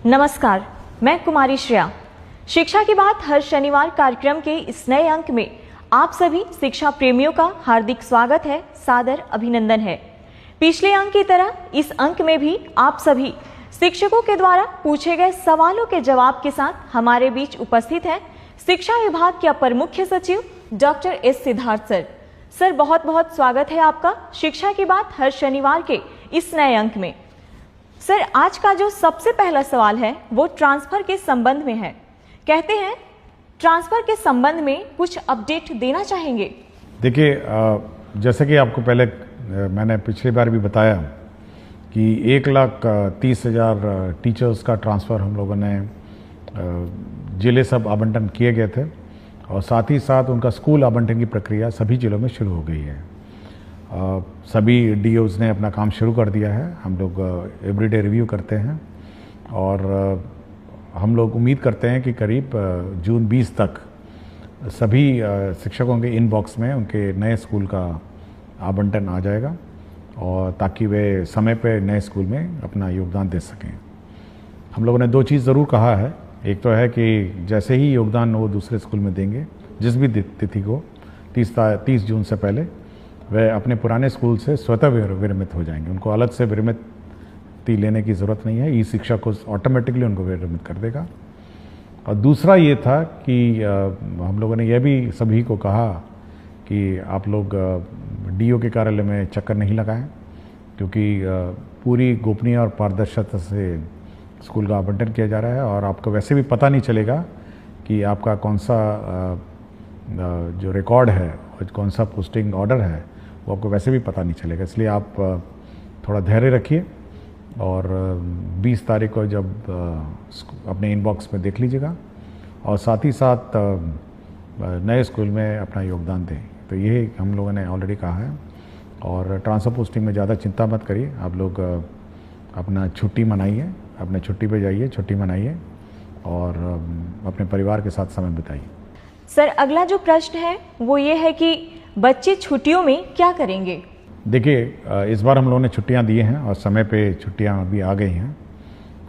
नमस्कार, मैं कुमारी श्रेया। शिक्षा की बात हर शनिवार कार्यक्रम के इस नए अंक में आप सभी शिक्षा प्रेमियों का हार्दिक स्वागत है, सादर अभिनंदन है। पिछले अंक की तरह इस अंक में भी आप सभी शिक्षकों के द्वारा पूछे गए सवालों के जवाब के साथ हमारे बीच उपस्थित हैं शिक्षा विभाग के अपर मुख्य सचिव doctor S Siddharth sir. Sir, बहुत बहुत स्वागत है आपका शिक्षा की बात हर शनिवार के इस नए अंक में। सर, आज का जो सबसे पहला सवाल है वो ट्रांसफर के संबंध में है। कहते हैं ट्रांसफर के संबंध में कुछ अपडेट देना चाहेंगे। देखिए, जैसे कि आपको पहले मैंने पिछली बार भी बताया कि 1,30,000 टीचर्स का ट्रांसफ़र हम लोगों ने जिले सब आवंटन किए गए थे और साथ ही साथ उनका स्कूल आवंटन की प्रक्रिया सभी जिलों में शुरू हो गई है। सभी डीओज़ ने अपना काम शुरू कर दिया है। हम लोग एवरीडे रिव्यू करते हैं और हम लोग उम्मीद करते हैं कि करीब जून 20 तक सभी शिक्षकों के इनबॉक्स में उनके नए स्कूल का आवंटन आ जाएगा और ताकि वे समय पे नए स्कूल में अपना योगदान दे सकें। हम लोगों ने दो चीज़ ज़रूर कहा है। एक तो है कि जैसे ही योगदान वो दूसरे स्कूल में देंगे, जिस भी तिथि को 30 जून से पहले, वे अपने पुराने स्कूल से स्वतः विरमित हो जाएंगे। उनको अलग से विरमिति लेने की ज़रूरत नहीं है। ई शिक्षा को ऑटोमेटिकली उनको विरमित कर देगा। और दूसरा ये था कि हम लोगों ने यह भी सभी को कहा कि आप लोग डीओ के कार्यालय में चक्कर नहीं लगाएं, क्योंकि पूरी गोपनीय और पारदर्शिता से स्कूल का आवंटन किया जा रहा है और आपको वैसे भी पता नहीं चलेगा कि आपका कौन सा जो रिकॉर्ड है और कौन सा पोस्टिंग ऑर्डर है वो आपको वैसे भी पता नहीं चलेगा। इसलिए आप थोड़ा धैर्य रखिए और 20 तारीख को जब अपने इनबॉक्स में देख लीजिएगा और साथ ही साथ नए स्कूल में अपना योगदान दें। तो ये हम लोगों ने ऑलरेडी कहा है। और ट्रांसफ़र पोस्टिंग में ज़्यादा चिंता मत करिए। आप लोग अपना छुट्टी मनाइए, अपने छुट्टी पे जाइए, छुट्टी मनाइए और अपने परिवार के साथ समय बिताइए। सर, अगला जो प्रश्न है वो ये है कि बच्चे छुट्टियों में क्या करेंगे? देखिए, इस बार हम लोगों ने छुट्टियां दी हैं और समय पे छुट्टियां अभी आ गई हैं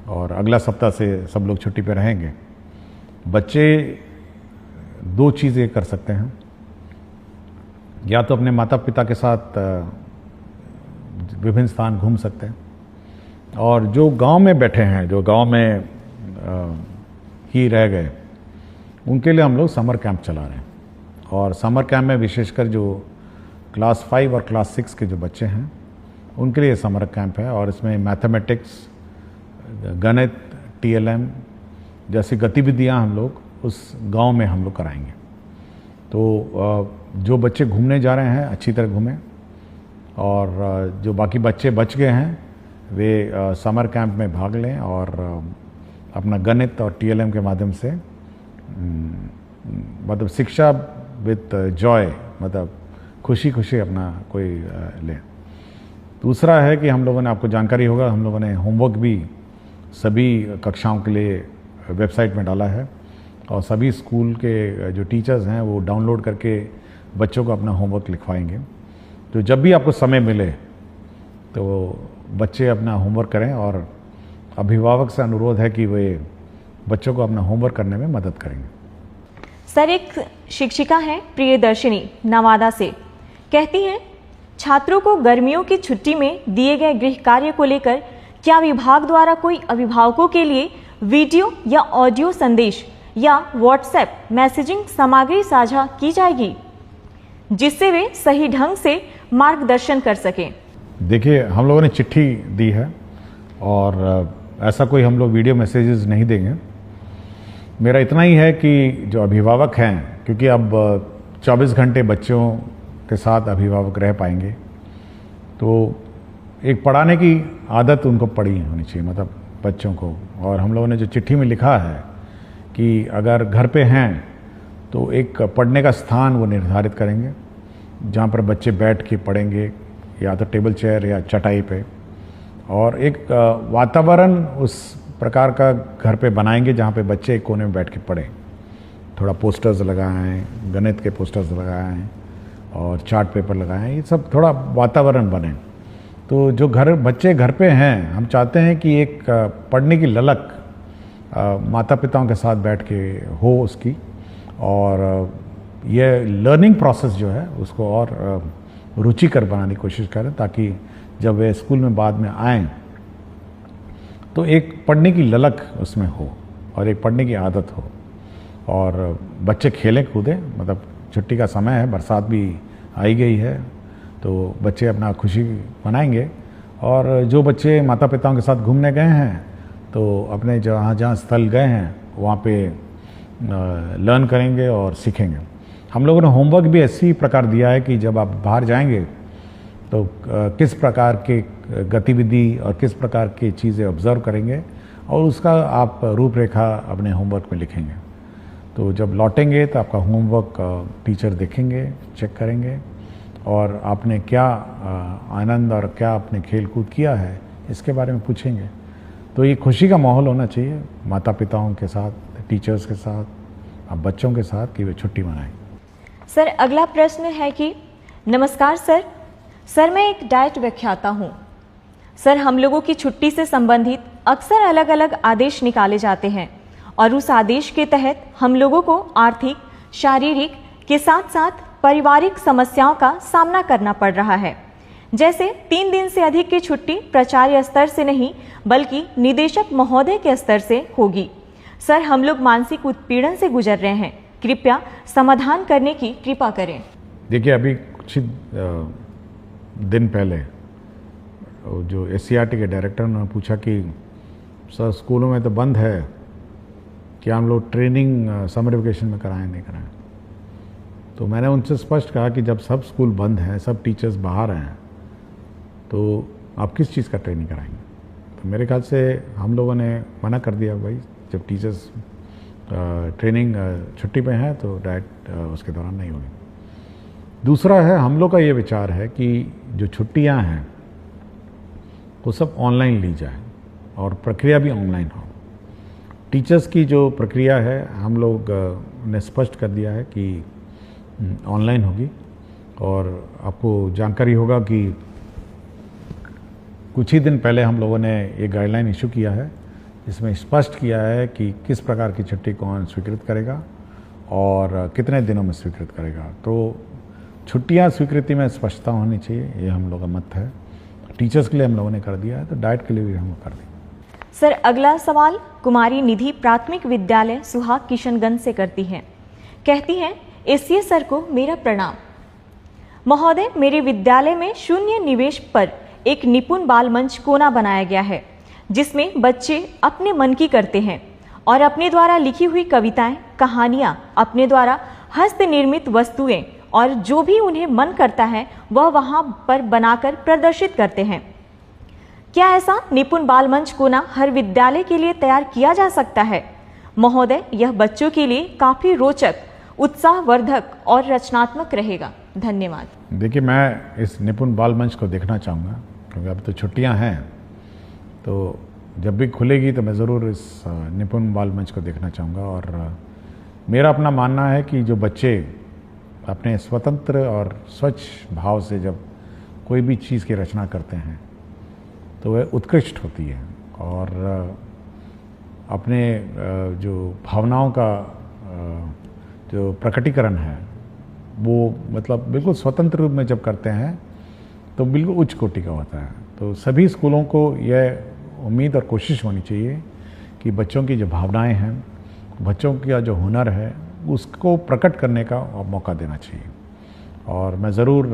और अगला सप्ताह से सब लोग छुट्टी पे रहेंगे। बच्चे दो चीज़ें कर सकते हैं, या तो अपने माता पिता के साथ विभिन्न स्थान घूम सकते हैं, और जो गांव में बैठे हैं, जो गांव में ही रह गए, उनके लिए हम लोग समर कैंप चला रहे हैं। और समर कैंप में विशेषकर जो क्लास 5 और क्लास 6 के जो बच्चे हैं उनके लिए समर कैंप है और इसमें मैथमेटिक्स, गणित, टीएलएम जैसी गतिविधियां हम लोग उस गांव में हम लोग कराएंगे। तो जो बच्चे घूमने जा रहे हैं अच्छी तरह घूमें और जो बाकी बच्चे बच गए हैं वे समर कैंप में भाग लें और अपना गणित और टीएलएम के माध्यम से मतलब शिक्षा विद जॉय, मतलब खुशी खुशी अपना कोई ले। दूसरा है कि हम लोगों ने, आपको जानकारी होगा, हम लोगों ने होमवर्क भी सभी कक्षाओं के लिए वेबसाइट में डाला है और सभी स्कूल के जो टीचर्स हैं वो डाउनलोड करके बच्चों को अपना होमवर्क लिखवाएंगे। तो जब भी आपको समय मिले तो बच्चे अपना होमवर्क करें और अभिभावक से अनुरोध है कि वे बच्चों को अपना होमवर्क करने में मदद करेंगे। सर, एक शिक्षिका हैं प्रियदर्शिनी नवादा से, कहती हैं छात्रों को गर्मियों की छुट्टी में दिए गए गृह कार्य को लेकर क्या विभाग द्वारा कोई अभिभावकों के लिए वीडियो या ऑडियो संदेश या व्हाट्सएप मैसेजिंग सामग्री साझा की जाएगी जिससे वे सही ढंग से मार्गदर्शन कर सकें? देखिए, हम लोगों ने चिट्ठी दी है और ऐसा कोई हम लोग वीडियो मैसेजेस नहीं देंगे। मेरा इतना ही है कि जो अभिभावक हैं, क्योंकि अब 24 घंटे बच्चों के साथ अभिभावक रह पाएंगे, तो एक पढ़ाने की आदत उनको पड़ी होनी चाहिए, मतलब बच्चों को। और हम लोगों ने जो चिट्ठी में लिखा है कि अगर घर पे हैं तो एक पढ़ने का स्थान वो निर्धारित करेंगे जहाँ पर बच्चे बैठ के पढ़ेंगे, या तो टेबल चेयर या चटाई पे, और एक वातावरण उस प्रकार का घर पे बनाएंगे जहाँ पे बच्चे एक कोने में बैठ के पढ़ें। थोड़ा पोस्टर्स लगाएं, गणित के पोस्टर्स लगाएं और चार्ट पेपर लगाएं, ये सब थोड़ा वातावरण बने। तो जो बच्चे घर पे हैं, हम चाहते हैं कि एक पढ़ने की ललक माता पिताओं के साथ बैठ के हो उसकी, और ये लर्निंग प्रोसेस जो है उसको और रुचिकर बनाने की कोशिश करें, ताकि जब वे स्कूल में बाद में आएँ तो एक पढ़ने की ललक उसमें हो और एक पढ़ने की आदत हो, और बच्चे खेलें कूदें। मतलब छुट्टी का समय है, बरसात भी आई गई है, तो बच्चे अपना खुशी मनाएंगे। और जो बच्चे माता पिताओं के साथ घूमने गए हैं तो अपने जहाँ जहाँ स्थल गए हैं वहाँ पे लर्न करेंगे और सीखेंगे। हम लोगों ने होमवर्क भी इसी प्रकार दिया है कि जब आप बाहर जाएंगे तो किस प्रकार के गतिविधि और किस प्रकार की चीज़ें ऑब्जर्व करेंगे और उसका आप रूपरेखा अपने होमवर्क में लिखेंगे। तो जब लौटेंगे तो आपका होमवर्क टीचर देखेंगे, चेक करेंगे, और आपने क्या आनंद और क्या आपने खेल कूद किया है इसके बारे में पूछेंगे। तो ये खुशी का माहौल होना चाहिए माता पिताओं के साथ, टीचर्स के साथ, अब बच्चों के साथ, कि वे छुट्टी मनाएं। सर, अगला प्रश्न है कि नमस्कार सर, मैं एक डाइट व्याख्याता हूँ। सर, हम लोगों की छुट्टी से संबंधित अक्सर अलग अलग आदेश निकाले जाते हैं और उस आदेश के तहत हम लोगों को आर्थिक, शारीरिक के साथ साथ पारिवारिक समस्याओं का सामना करना पड़ रहा है। जैसे 3 दिन से अधिक की छुट्टी प्राचार्य स्तर से नहीं बल्कि निदेशक महोदय के स्तर से होगी। सर, हम लोग मानसिक उत्पीड़न से गुजर रहे हैं, कृपया समाधान करने की कृपा करें। देखिए, अभी कुछ दिन पहले जो SCRT के डायरेक्टर ने पूछा कि सर स्कूलों में तो बंद है, क्या हम लोग ट्रेनिंग समर वेकेशन में कराएं नहीं कराएं। तो मैंने उनसे स्पष्ट कहा कि जब सब स्कूल बंद हैं, सब टीचर्स बाहर हैं, तो आप किस चीज़ का ट्रेनिंग कराएंगे। तो मेरे ख्याल से हम लोगों ने मना कर दिया, भाई जब टीचर्स ट्रेनिंग छुट्टी पे हैं तो डाइट उसके दौरान नहीं होगी। दूसरा है, हम लोग का ये विचार है कि जो छुट्टियां हैं वो सब ऑनलाइन ली जाए और प्रक्रिया भी ऑनलाइन हो। टीचर्स की जो प्रक्रिया है हम लोग ने स्पष्ट कर दिया है कि ऑनलाइन होगी, और आपको जानकारी होगा कि कुछ ही दिन पहले हम लोगों ने एक गाइडलाइन इशू किया है, इसमें स्पष्ट किया है कि किस प्रकार की छुट्टी कौन स्वीकृत करेगा और कितने दिनों में स्वीकृत करेगा। तो छुट्टियां स्वीकृति में स्पष्टता होनी चाहिए, ये हम लोग का मत है। टीचर्स के लिए हम लोगों ने कर दिया है, तो डाइट के लिए भी हम कर देंगे। सर, अगला सवाल कुमारी निधि प्राथमिक विद्यालय सुहाग किशनगंज से करती हैं। कहती हैं, एसीए सर को मेरा प्रणाम। महोदय, मेरे विद्यालय में शून्य निवेश पर एक निपुण बाल मंच कोना बनाया गया है, जिसमें बच्चे अपने मन की करते हैं और अपने द्वारा लिखी हुई कविताएं, कहानियां, अपने द्वारा हस्त निर्मित वस्तुएं और जो भी उन्हें मन करता है वह वहां पर बनाकर प्रदर्शित करते हैं। क्या ऐसा निपुण बाल मंच कोना हर विद्यालय के लिए तैयार किया जा सकता है? महोदय, यह बच्चों के लिए काफी रोचक, उत्साहवर्धक और रचनात्मक रहेगा। धन्यवाद। देखिए, मैं इस निपुण बाल मंच को देखना चाहूँगा, क्योंकि अब तो छुट्टियां हैं, तो जब भी खुलेगी तो मैं ज़रूर इस निपुण बाल मंच को देखना चाहूँगा। और मेरा अपना मानना है कि जो बच्चे अपने स्वतंत्र और स्वच्छ भाव से जब कोई भी चीज़ की रचना करते हैं तो वह उत्कृष्ट होती है, और अपने जो भावनाओं का जो प्रकटीकरण है वो मतलब बिल्कुल स्वतंत्र रूप में जब करते हैं तो बिल्कुल उच्च कोटि का होता है। तो सभी स्कूलों को यह उम्मीद और कोशिश होनी चाहिए कि बच्चों की जो भावनाएं हैं, बच्चों का जो हुनर है, उसको प्रकट करने का मौका देना चाहिए। और मैं ज़रूर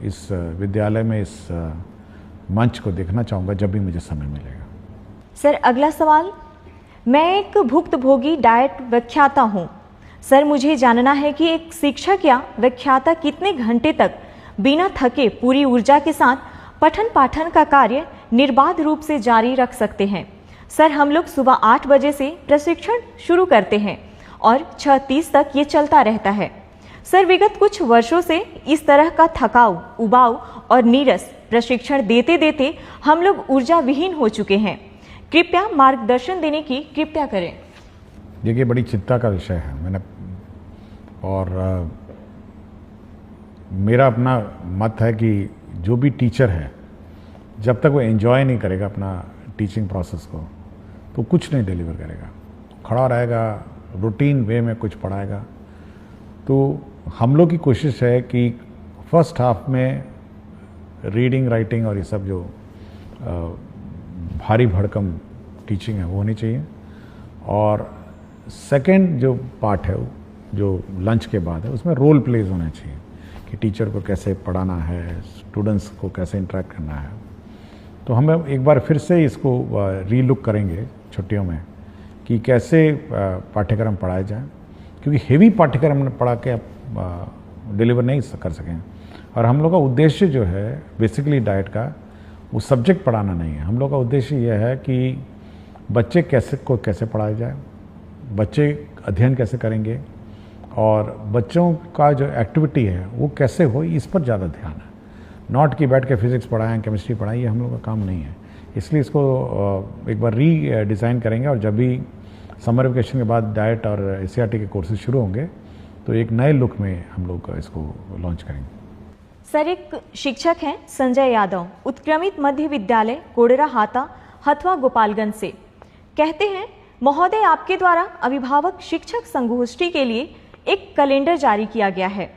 इस विद्यालय में इस मंच को देखना चाहूँगा जब भी मुझे समय मिलेगा। सर, अगला सवाल, मैं एक भुक्तभोगी डाइट व्याख्याता हूँ। सर, मुझे जानना है कि एक शिक्षक या व्याख्याता कितने घंटे तक बिना थके पूरी ऊर्जा के साथ पठन पाठन का कार्य निर्बाध रूप से जारी रख सकते हैं। सर, हम लोग सुबह 8 बजे से प्रशिक्षण शुरू करते हैं और 6:30 तक ये चलता रहता है। सर, विगत कुछ वर्षों से इस तरह का थकाऊ, उबाऊ और नीरस प्रशिक्षण देते देते हम लोग ऊर्जा विहीन हो चुके हैं। कृपया मार्गदर्शन देने की कृपया करें। देखिए, बड़ी चिंता का विषय है। मेरा अपना मत है कि जो भी टीचर है, जब तक वो एंजॉय नहीं करेगा अपना टीचिंग प्रोसेस को, तो कुछ नहीं डिलीवर करेगा, खड़ा रहेगा, रूटीन वे में कुछ पढ़ाएगा। तो हम लोग की कोशिश है कि फर्स्ट हाफ में रीडिंग राइटिंग और ये सब जो भारी भड़कम टीचिंग है वो होनी चाहिए, और सेकंड जो पार्ट है जो लंच के बाद है उसमें रोल प्लेज होना चाहिए कि टीचर को कैसे पढ़ाना है, स्टूडेंट्स को कैसे इंटरेक्ट करना है। तो हम एक बार फिर से इसको रीलुक करेंगे छुट्टियों में कि कैसे पाठ्यक्रम पढ़ाए जाए, क्योंकि हेवी पाठ्यक्रम पढ़ा के आप डिलीवर नहीं कर सकें। और हम लोग का उद्देश्य जो है बेसिकली डाइट का वो सब्जेक्ट पढ़ाना नहीं है। हम लोग का उद्देश्य यह है कि बच्चे कैसे पढ़ाया जाए, बच्चे अध्ययन कैसे करेंगे, और बच्चों का जो एक्टिविटी है वो कैसे हो, इस पर ज़्यादा ध्यान है। नॉट कि बैठ के फिजिक्स पढ़ाएं, केमिस्ट्री पढ़ाएं, ये हम लोग का काम नहीं है। इसलिए इसको एक बार डिज़ाइन करेंगे, और जब भी समर वेकेशन के बाद डाइट और एससीईआरटी के कोर्सेज शुरू होंगे तो एक नए लुक में हम लोग इसको लॉन्च करेंगे। सर, एक शिक्षक हैं संजय यादव, उत्क्रमित मध्य विद्यालय कोडरा हाता, हथवा, गोपालगंज से, कहते हैं, महोदय, आपके द्वारा अभिभावक शिक्षक संगोष्ठी के लिए एक कैलेंडर जारी किया गया है।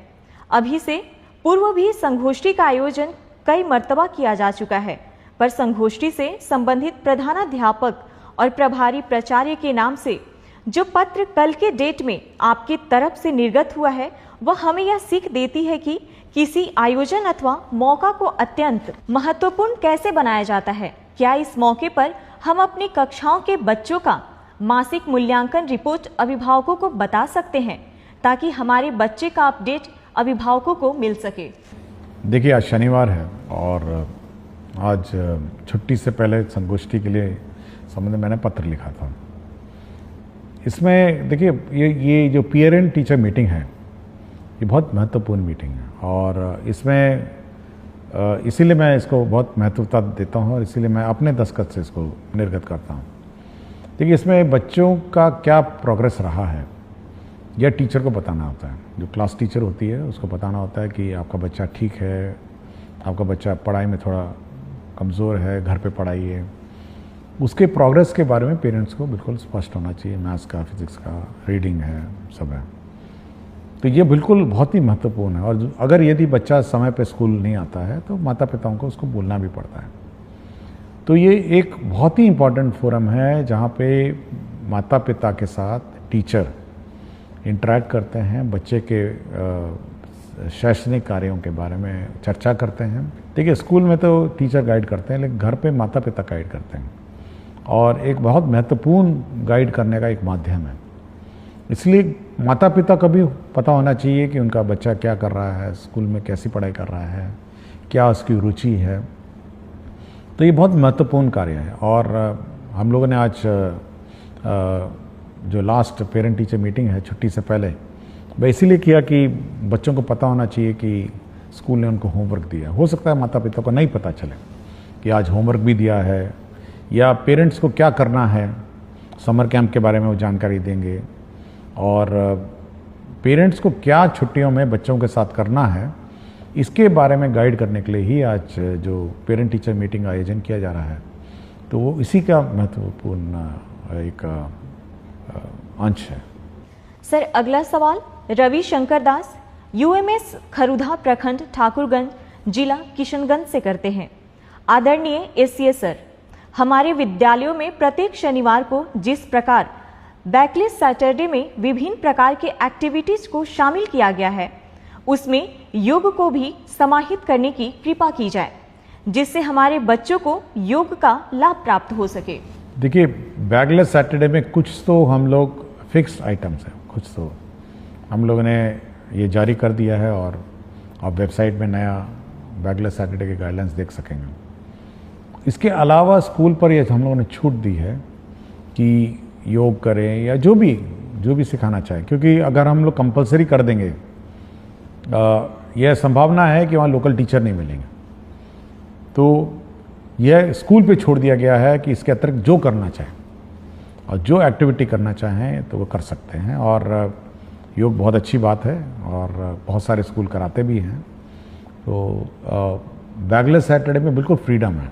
अभी से पूर्व भी संगोष्ठी का आयोजन कई मर्तबा किया जा चुका है, पर संगोष्ठी से संबंधित प्रधानाध्यापक और प्रभारी प्राचार्य के नाम से जो पत्र कल के डेट में आपकी तरफ से निर्गत हुआ है, वह हमें यह सीख देती है कि किसी आयोजन अथवा मौका को अत्यंत महत्वपूर्ण कैसे बनाया जाता है। क्या इस मौके पर हम अपनी कक्षाओं के बच्चों का मासिक मूल्यांकन रिपोर्ट अभिभावकों को बता सकते हैं, ताकि हमारे बच्चे का अपडेट अभिभावकों को मिल सके? देखिए, आज शनिवार है और आज छुट्टी से पहले संगोष्ठी के लिए संबंध में मैंने पत्र लिखा था। इसमें देखिए, ये जो पेरेंट टीचर मीटिंग है ये बहुत महत्वपूर्ण मीटिंग है, और इसमें इसीलिए मैं इसको बहुत महत्वता देता हूँ, और इसीलिए मैं अपने दस्तखत से इसको निर्गत करता हूँ। देखिए, इसमें बच्चों का क्या प्रोग्रेस रहा है यह टीचर को बताना होता है। जो क्लास टीचर होती है उसको बताना होता है कि आपका बच्चा ठीक है, आपका बच्चा पढ़ाई में थोड़ा कमज़ोर है, घर पे पढ़ाइए। उसके प्रोग्रेस के बारे में पेरेंट्स को बिल्कुल स्पष्ट होना चाहिए। मैथ्स का, फिजिक्स का, रीडिंग है, सब है। तो ये बिल्कुल बहुत ही महत्वपूर्ण है, और अगर यदि बच्चा समय पे स्कूल नहीं आता है तो माता पिताओं को उसको बोलना भी पड़ता है। तो ये एक बहुत ही इम्पॉर्टेंट फोरम है जहाँ पे माता पिता के साथ टीचर इंटरेक्ट करते हैं, बच्चे के शैक्षणिक कार्यों के बारे में चर्चा करते हैं। देखिए, स्कूल में तो टीचर गाइड करते हैं, लेकिन घर पे माता पिता गाइड करते हैं, और एक बहुत महत्वपूर्ण गाइड करने का एक माध्यम है। इसलिए माता पिता को भी पता होना चाहिए कि उनका बच्चा क्या कर रहा है, स्कूल में कैसी पढ़ाई कर रहा है, क्या उसकी रुचि है। तो ये बहुत महत्वपूर्ण कार्य है। और हम लोगों ने आज जो लास्ट पेरेंट टीचर मीटिंग है छुट्टी से पहले, वह इसीलिए किया कि बच्चों को पता होना चाहिए कि स्कूल ने उनको होमवर्क दिया। हो सकता है माता पिता को नहीं पता चले कि आज होमवर्क भी दिया है, या पेरेंट्स को क्या करना है, समर कैंप के बारे में वो जानकारी देंगे, और पेरेंट्स को क्या छुट्टियों में बच्चों के साथ करना है, इसके बारे में गाइड करने के लिए ही आज जो पेरेंट टीचर मीटिंग का आयोजन किया जा रहा है। तो वो इसी का महत्वपूर्ण एक अंश है। सर, अगला सवाल रवि शंकर दास, यूएमएस खरुधा प्रखंड, ठाकुरगंज, जिला किशनगंज से करते हैं। आदरणीय एससीए सर, हमारे विद्यालयों में प्रत्येक शनिवार को जिस प्रकार बैकलेस सैटरडे में विभिन्न प्रकार के एक्टिविटीज को शामिल किया गया है, उसमें योग को भी समाहित करने की कृपा की जाए, जिससे हमारे बच्चों को योग का लाभ प्राप्त हो सके। देखिए, बैकलेस सैटरडे में कुछ तो हम लोग फिक्स्ड आइटम्स हैं, कुछ तो हम लोगों ने ये जारी कर दिया है, और आप वेबसाइट में नया बैकलेस सैटरडे के गाइडलाइंस देख सकेंगे। इसके अलावा स्कूल पर ये हम लोगों ने छूट दी है कि योग करें या जो भी सिखाना चाहे, क्योंकि अगर हम लोग कंपलसरी कर देंगे, यह संभावना है कि वहाँ लोकल टीचर नहीं मिलेंगे। तो यह स्कूल पे छोड़ दिया गया है कि इसके अतिरिक्त जो करना चाहें और जो एक्टिविटी करना चाहें तो वो कर सकते हैं। और योग बहुत अच्छी बात है, और बहुत सारे स्कूल कराते भी हैं। तो बैकलेस सैटरडे में बिल्कुल फ्रीडम है,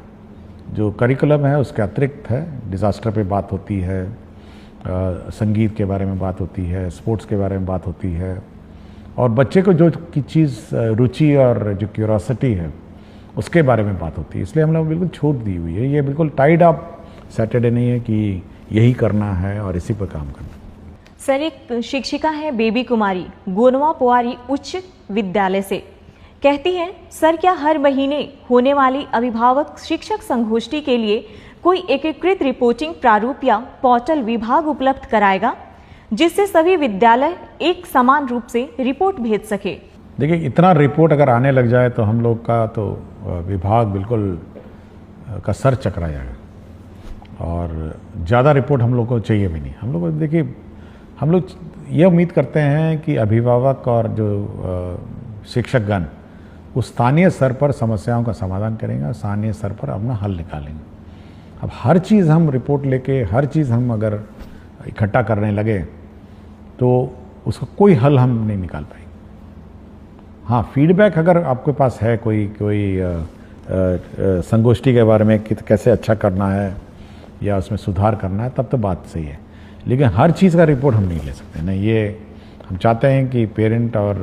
जो करिकुलम है उसके अतिरिक्त है। डिज़ास्टर पे बात होती है, संगीत के बारे में बात होती है, स्पोर्ट्स के बारे में बात होती है, और बच्चे को जो की चीज़ रुचि और जो क्यूरोसिटी है उसके बारे में बात होती है। इसलिए हम लोग बिल्कुल छूट दी हुई है। ये बिल्कुल टाइड अप सैटरडे नहीं है कि यही करना है और इसी पर काम करना। सर, एक शिक्षिका है बेबी कुमारी गोनवा पोवारी उच्च विद्यालय से, कहती हैं सर, क्या हर महीने होने वाली अभिभावक शिक्षक संगोष्ठी के लिए कोई एकीकृत रिपोर्टिंग प्रारूप या पोर्टल विभाग उपलब्ध कराएगा जिससे सभी विद्यालय एक समान रूप से रिपोर्ट भेज सके? देखिए, इतना रिपोर्ट अगर आने लग जाए तो हम लोग का तो विभाग बिल्कुल का सर चकरा जाएगा, और ज़्यादा रिपोर्ट हम लोग को चाहिए भी नहीं। हम लोग देखिए, हम लोग ये उम्मीद करते हैं कि अभिभावक और जो शिक्षकगण उस स्थानीय स्तर पर समस्याओं का समाधान करेंगे, स्थानीय स्तर पर अपना हल निकालेंगे। अब हर चीज़ हम रिपोर्ट लेके, हर चीज़ हम अगर इकट्ठा करने लगे तो उसका कोई हल हम नहीं निकाल पाएंगे। हाँ, फीडबैक अगर आपके पास है कोई संगोष्ठी के बारे में कि कैसे अच्छा करना है या उसमें सुधार करना है, तब तो बात सही है, लेकिन हर चीज़ का रिपोर्ट हम नहीं ले सकते ना। ये हम चाहते हैं कि पेरेंट और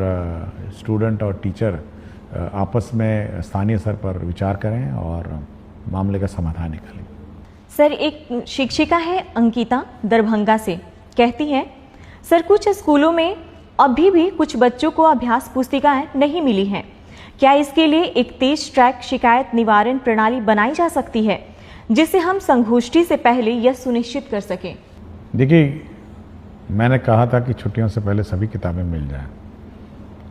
स्टूडेंट और टीचर आपस में स्थानीय स्तर पर विचार करें और मामले का समाधान निकालें। सर, एक शिक्षिका है अंकिता दरभंगा से, कहती हैं सर, कुछ स्कूलों में अभी भी कुछ बच्चों को अभ्यास पुस्तिकाएं नहीं मिली हैं। क्या इसके लिए एक तेज ट्रैक शिकायत निवारण प्रणाली बनाई जा सकती है जिससे हम संगोष्ठी से पहले यह सुनिश्चित कर सकें? देखिए, मैंने कहा था कि छुट्टियों से पहले सभी किताबें मिल जाएं,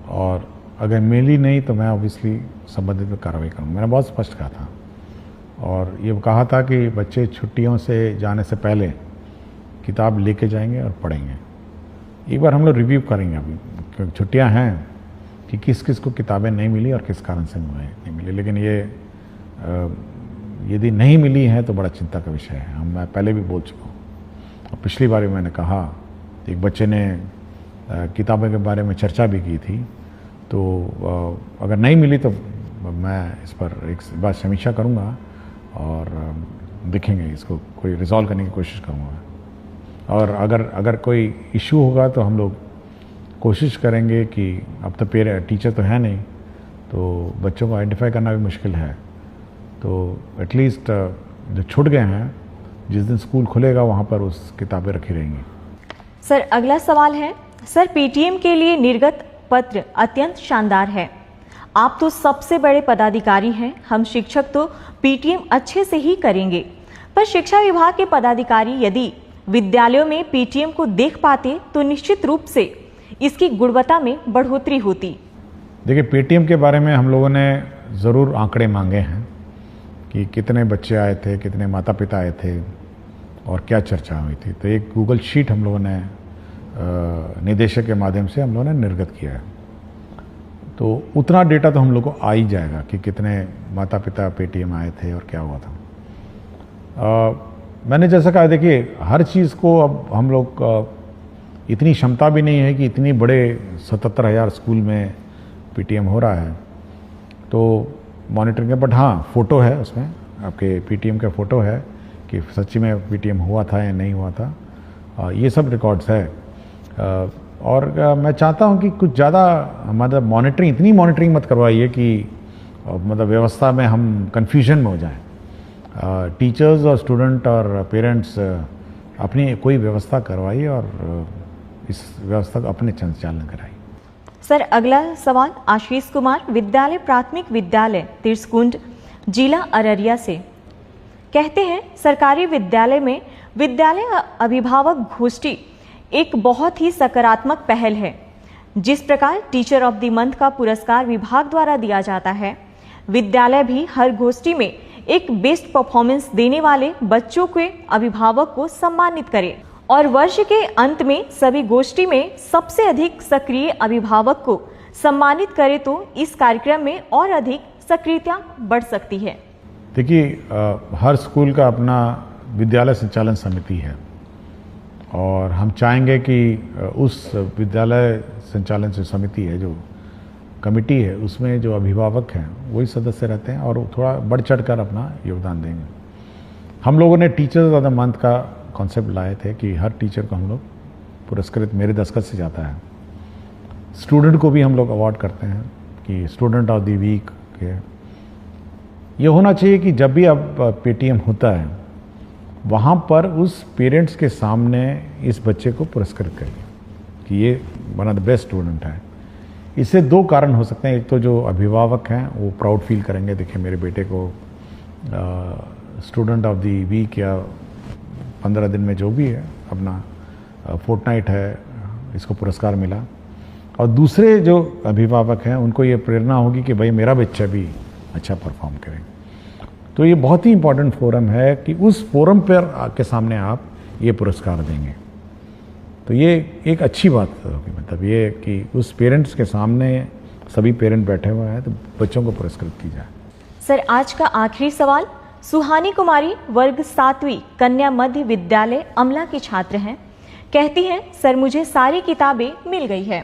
और अगर मिली नहीं तो मैं ऑब्वियसली संबंधित में कार्रवाई करूँगा। मैंने बहुत स्पष्ट कहा था, और ये कहा था कि बच्चे छुट्टियों से जाने से पहले किताब लेके जाएंगे और पढ़ेंगे। एक बार हम लोग रिव्यू करेंगे अभी, क्योंकि छुट्टियां हैं, कि किस किस को किताबें नहीं मिली और किस कारण से नहीं मिली। लेकिन ये यदि नहीं मिली है तो बड़ा चिंता का विषय है। मैं पहले भी बोल चुका हूँ, और पिछली बार भी मैंने कहा, एक बच्चे ने किताबों के बारे में चर्चा भी की थी। तो अगर नहीं मिली तो मैं इस पर एक बार समीक्षा करूँगा और देखेंगे, इसको कोई रिजॉल्व करने की कोशिश करूँगा। और अगर कोई इशू होगा तो हम लोग कोशिश करेंगे कि अब तो टीचर तो है नहीं, तो बच्चों को आइडेंटिफाई करना भी मुश्किल है, तो एटलीस्ट जो छूट गए हैं, जिस दिन स्कूल खुलेगा वहाँ पर उस किताबें रखी रहेंगी। सर, अगला सवाल है, सर, पीटीएम के लिए निर्गत पत्र अत्यंत शानदार है। आप तो सबसे बड़े पदाधिकारी हैं, हम शिक्षक तो पीटीएम अच्छे से ही करेंगे, पर शिक्षा विभाग के पदाधिकारी यदि विद्यालयों में पीटीएम को देख पाते तो निश्चित रूप से इसकी गुणवत्ता में बढ़ोतरी होती। देखिए, पीटीएम के बारे में हम लोगों ने ज़रूर आंकड़े मांगे हैं कि कितने बच्चे आए थे, कितने माता पिता आए थे और क्या चर्चा हुई थी। तो एक गूगल शीट हम लोगों ने निदेशक के माध्यम से हम लोगों ने निर्गत किया है, तो उतना डेटा तो हम लोग को आ ही जाएगा कि कितने माता पिता पेटीएम आए थे और क्या हुआ था। मैंने जैसा कहा, देखिए, हर चीज़ को अब हम लोग इतनी क्षमता भी नहीं है कि इतनी बड़े 77,000 स्कूल में पीटीएम हो रहा है तो मॉनिटरिंग है। बट हाँ, फ़ोटो है उसमें, आपके पीटीएम का फ़ोटो है कि सच्ची में पीटीएम हुआ था या नहीं हुआ था, ये सब रिकॉर्ड्स है। और मैं चाहता हूँ कि कुछ ज़्यादा मतलब मॉनिटरिंग, इतनी मॉनिटरिंग मत करवाइए कि मतलब व्यवस्था में हम कन्फ्यूजन में हो जाएं। टीचर्स और स्टूडेंट और पेरेंट्स अपनी कोई व्यवस्था करवाइए और इस व्यवस्था को अपने संचालन कराइए। सर, अगला सवाल आशीष कुमार विद्यालय प्राथमिक विद्यालय तिरसकुंड जिला अररिया से, कहते हैं सरकारी विद्यालय में विद्यालय अभिभावक गोष्ठी एक बहुत ही सकारात्मक पहल है। जिस प्रकार टीचर ऑफ द मंथ का पुरस्कार विभाग द्वारा दिया जाता है, विद्यालय भी हर गोष्ठी में एक बेस्ट परफॉर्मेंस देने वाले बच्चों के अभिभावक को सम्मानित करे और वर्ष के अंत में सभी गोष्ठी में सबसे अधिक सक्रिय अभिभावक को सम्मानित करे तो इस कार्यक्रम में और अधिक सक्रियता बढ़ सकती है। देखिए, हर स्कूल का अपना विद्यालय संचालन समिति है और हम चाहेंगे कि उस विद्यालय संचालन समिति है, जो कमेटी है, उसमें जो अभिभावक हैं वही सदस्य रहते हैं और थोड़ा बढ़ चढ़ कर अपना योगदान देंगे। हम लोगों ने टीचर्स ऑफ द मंथ का कॉन्सेप्ट लाए थे कि हर टीचर को हम लोग पुरस्कृत मेरे दस्तखत से जाता है। स्टूडेंट को भी हम लोग अवार्ड करते हैं कि स्टूडेंट ऑफ द वीक के। ये होना चाहिए कि जब भी अब पेटीएम होता है वहाँ पर उस पेरेंट्स के सामने इस बच्चे को पुरस्कृत करें कि ये one of the best student है। इससे दो कारण हो सकते हैं। एक तो जो अभिभावक हैं वो प्राउड फील करेंगे, देखिए मेरे बेटे को स्टूडेंट ऑफ द वीक या 15 दिन में जो भी है अपना फोर्टनाइट है इसको पुरस्कार मिला। और दूसरे जो अभिभावक हैं उनको ये प्रेरणा होगी कि भाई मेरा बच्चा भी अच्छा परफॉर्म करे। तो ये बहुत ही इम्पोर्टेंट फोरम है कि उस फोरम पर के सामने आप ये पुरस्कार देंगे, तो ये एक अच्छी बात होगी। मतलब ये कि उस पेरेंट्स के सामने सभी पेरेंट बैठे हुए हैं तो बच्चों को पुरस्कृत की जाए। सर, आज का आखिरी सवाल। सुहानी कुमारी वर्ग 7वीं कन्या मध्य विद्यालय अमला की छात्र हैं। कहती हैं, सर मुझे सारी किताबें मिल गई है,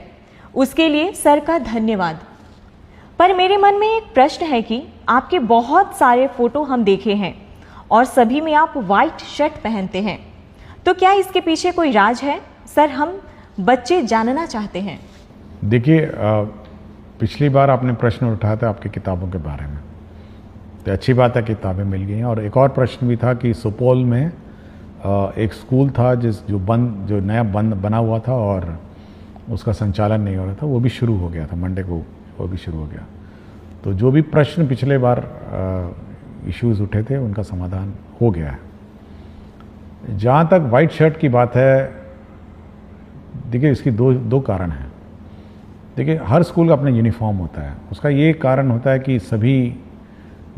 उसके लिए सर का धन्यवाद। पर मेरे मन में एक प्रश्न है कि आपके बहुत सारे फोटो हम देखे हैं और सभी में आप वाइट शर्ट पहनते हैं, तो क्या इसके पीछे कोई राज है? सर, हम बच्चे जानना चाहते हैं। देखिए, पिछली बार आपने प्रश्न उठाया था आपकी किताबों के बारे में, तो अच्छी बात है किताबें मिल गई हैं। और एक और प्रश्न भी था कि सुपौल में एक स्कूल था जो नया बना हुआ था और उसका संचालन नहीं हो रहा था, वो भी शुरू हो गया था मंडे को, वो भी शुरू हो गया। तो जो भी प्रश्न पिछले बार इश्यूज उठे थे उनका समाधान हो गया है। जहाँ तक वाइट शर्ट की बात है, देखिए इसकी दो कारण हैं। देखिए, हर स्कूल का अपना यूनिफॉर्म होता है, उसका ये कारण होता है कि सभी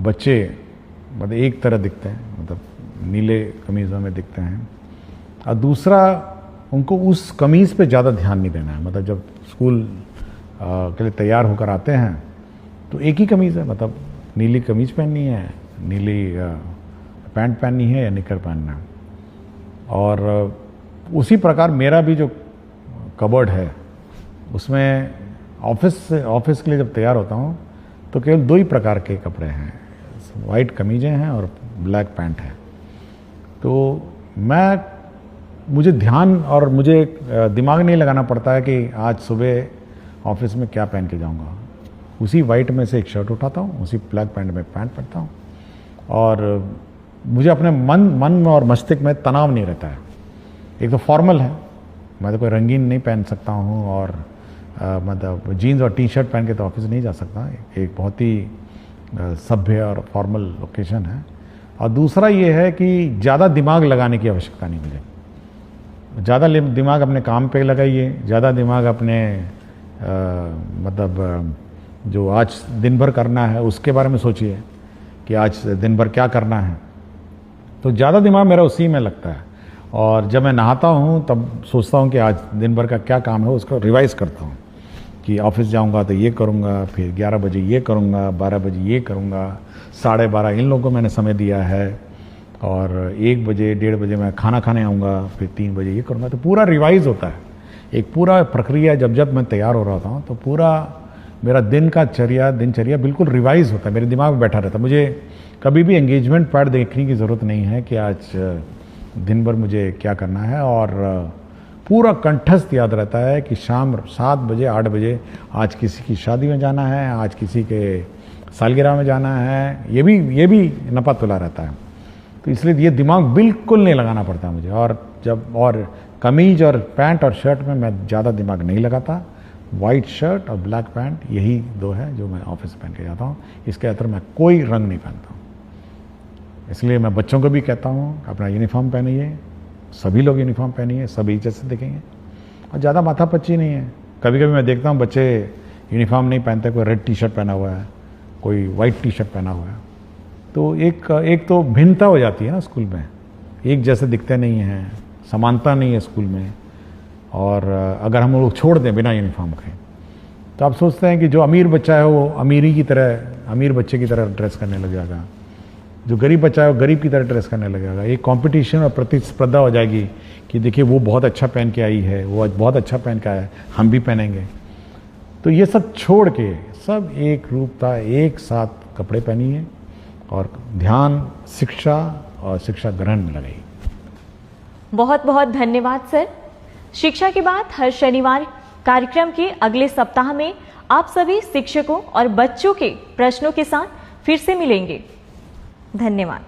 बच्चे मतलब एक तरह दिखते हैं, मतलब नीले कमीज़ों में दिखते हैं। और दूसरा, उनको उस कमीज़ पे ज़्यादा ध्यान नहीं देना है। मतलब जब स्कूल के लिए तैयार होकर आते हैं तो एक ही कमीज़ है, मतलब नीली कमीज़ पहननी है, नीली पैंट पहननी है या निकर पहनना है। और उसी प्रकार मेरा भी जो कबर्ड है उसमें ऑफिस के लिए जब तैयार होता हूँ तो केवल दो ही प्रकार के कपड़े हैं, वाइट कमीज़ें हैं और ब्लैक पैंट है। तो मुझे ध्यान और मुझे दिमाग नहीं लगाना पड़ता है कि आज सुबह ऑफिस में क्या पहन के जाऊंगा। उसी वाइट में से एक शर्ट उठाता हूँ, उसी ब्लैक पैंट में पैंट पहनता हूँ और मुझे अपने मन में और मस्तिष्क में तनाव नहीं रहता है। एक तो फॉर्मल है, मैं तो कोई रंगीन नहीं पहन सकता हूँ और मतलब जीन्स और टी शर्ट पहन के तो ऑफिस नहीं जा सकता। एक बहुत ही सभ्य और फॉर्मल ओकेजन है। और दूसरा ये है कि ज़्यादा दिमाग लगाने की आवश्यकता नहीं मुझे। ज़्यादा दिमाग अपने काम पे लगाइए, ज़्यादा दिमाग अपने मतलब जो आज दिन भर करना है उसके बारे में सोचिए कि आज दिन भर क्या करना है। तो ज़्यादा दिमाग मेरा उसी में लगता है। और जब मैं नहाता हूँ तब सोचता हूँ कि आज दिन भर का क्या काम है, उसको रिवाइज़ करता हूँ कि ऑफिस जाऊँगा तो ये करूँगा, फिर 11 बजे ये करूँगा, 12 बजे ये करूँगा, 12:30 इन लोगों को मैंने समय दिया है और 1 बजे 1:30 बजे मैं खाना खाने आऊँगा, फिर 3 बजे ये करूँगा। तो पूरा रिवाइज़ होता है, एक पूरा प्रक्रिया। जब मैं तैयार हो रहा था तो पूरा मेरा दिनचर्या बिल्कुल रिवाइज़ होता है, मेरे दिमाग में बैठा रहता है। मुझे कभी भी एंगेजमेंट पैड देखने की ज़रूरत नहीं है कि आज दिन भर मुझे क्या करना है। और पूरा कंठस्थ याद रहता है कि शाम 7 बजे 8 बजे आज किसी की शादी में जाना है, आज किसी के सालगिरह में जाना है, ये भी नपा तुला रहता है। तो इसलिए ये दिमाग बिल्कुल नहीं लगाना पड़ता मुझे। और कमीज और पैंट और शर्ट में मैं ज़्यादा दिमाग नहीं लगाता। वाइट शर्ट और ब्लैक पैंट यही दो है जो मैं ऑफिस पहन के जाता हूँ। इसके अतर मैं कोई रंग नहीं पहनता हूँ। इसलिए मैं बच्चों को भी कहता हूँ अपना यूनिफॉर्म पहनिए, सभी लोग यूनिफॉर्म पहनिए, सभी इज्जत से दिखेंगे और ज़्यादा माथापच्ची नहीं है। कभी कभी मैं देखता हूँ बच्चे यूनिफॉर्म नहीं पहनते, कोई रेड टी शर्ट पहना हुआ है, कोई वाइट टी शर्ट पहना हुआ है, तो एक तो भिन्नता हो जाती है ना स्कूल में, एक जैसे दिखते नहीं हैं, समानता नहीं है स्कूल में। और अगर हम लोग छोड़ दें बिना यूनिफॉर्म के तो आप सोचते हैं कि जो अमीर बच्चा है वो अमीर बच्चे की तरह ड्रेस करने लग जाएगा, जो गरीब बच्चा है वो गरीब की तरह ड्रेस करने लगेगा। एक कंपटीशन और प्रतिस्पर्धा हो जाएगी कि देखिए वो बहुत अच्छा पहन के आई है, वो बहुत अच्छा पहन के आया है, हम भी पहनेंगे। तो ये सब छोड़ के सब एक रूपता एक साथ कपड़े पहनिए और ध्यान, शिक्षा शिक्षा ग्रहण में लगाई। बहुत बहुत धन्यवाद सर। शिक्षा की बात हर शनिवार कार्यक्रम के अगले सप्ताह में आप सभी शिक्षकों और बच्चों के प्रश्नों के साथ फिर से मिलेंगे। धन्यवाद।